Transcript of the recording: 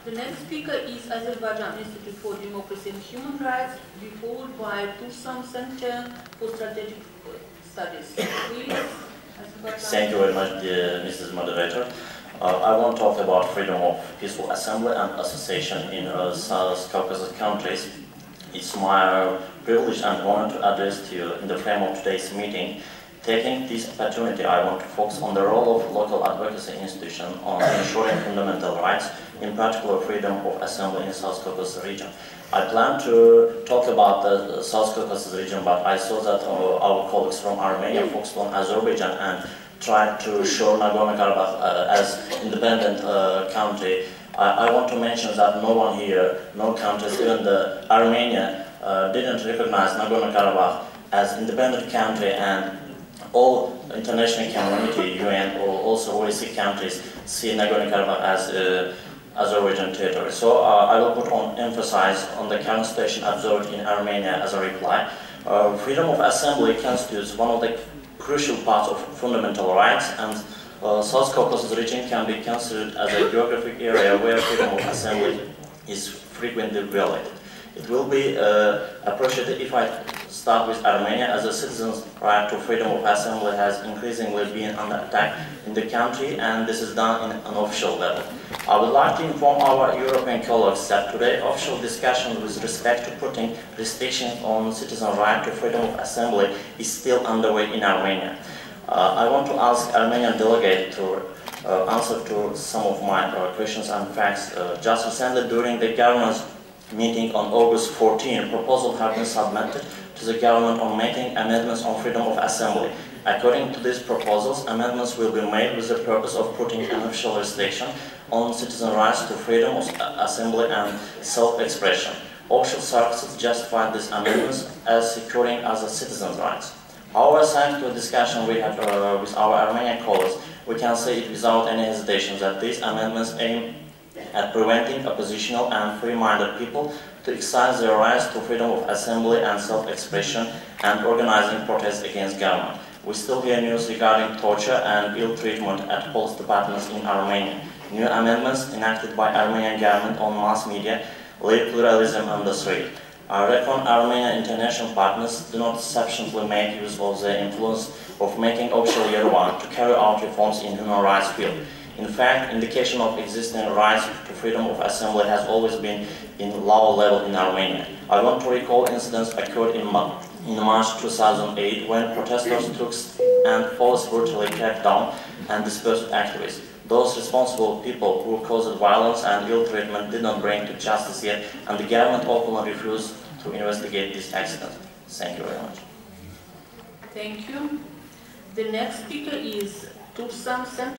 The next speaker is Azerbaijani Institute for Democracy and Human Rights, followed by Tursam Center for Strategic Studies. Please, thank you very much, Mrs. Moderator. I want to talk about freedom of peaceful assembly and association in South Caucasus countries. It's my privilege and honor to address to you in the frame of today's meeting. Taking this opportunity, I want to focus on the role of local advocacy institutions on ensuring fundamental rights, in particular freedom of assembly in South Caucasus region. I plan to talk about the South Caucasus region, but I saw that our colleagues from Armenia focused on Azerbaijan and tried to show Nagorno-Karabakh as independent country. I want to mention that no one here, no countries, even Armenia didn't recognize Nagorno-Karabakh as independent country, and all international community, UN, or also OSCE countries see Nagorno-Karabakh as Azerbaijan territory. So I will put on emphasis on the current situation observed in Armenia as a reply. Freedom of assembly constitutes one of the crucial parts of fundamental rights, and South Caucasus region can be considered as a geographic area where freedom of assembly is frequently violated. It will be appreciated if I start with Armenia, as a citizen's right to freedom of assembly has increasingly been under attack in the country, and this is done in an official level. I would like to inform our European colleagues that today official discussion with respect to putting restrictions on citizen right to freedom of assembly is still underway in Armenia. I want to ask Armenian delegate to answer to some of my questions and facts. Just recently, during the government's meeting on August 14, proposals have been submitted to the government on making amendments on freedom of assembly. According to these proposals, amendments will be made with the purpose of putting an official restriction on citizen rights to freedom of assembly and self-expression. Official sources justify these amendments as securing other citizens' rights. However, thanks to a discussion we had with our Armenian colleagues, we can say it without any hesitation that these amendments aim at preventing oppositional and free-minded people to exercise their rights to freedom of assembly and self-expression and organizing protests against government. We still hear news regarding torture and ill treatment at police departments in Armenia. New amendments enacted by Armenian government on mass media leave pluralism on the street. I reckon Armenian international partners do not sufficiently make use of the influence of making official Yerevan to carry out reforms in human rights field. In fact, indication of existing rights to freedom of assembly has always been in lower level in Armenia. I want to recall incidents occurred in March 2008 when protesters took and police brutally cracked down and dispersed activists. Those responsible people who caused violence and ill treatment did not bring to justice yet, and the government openly refused to investigate this accident. Thank you very much. Thank you. The next speaker is Tursam Center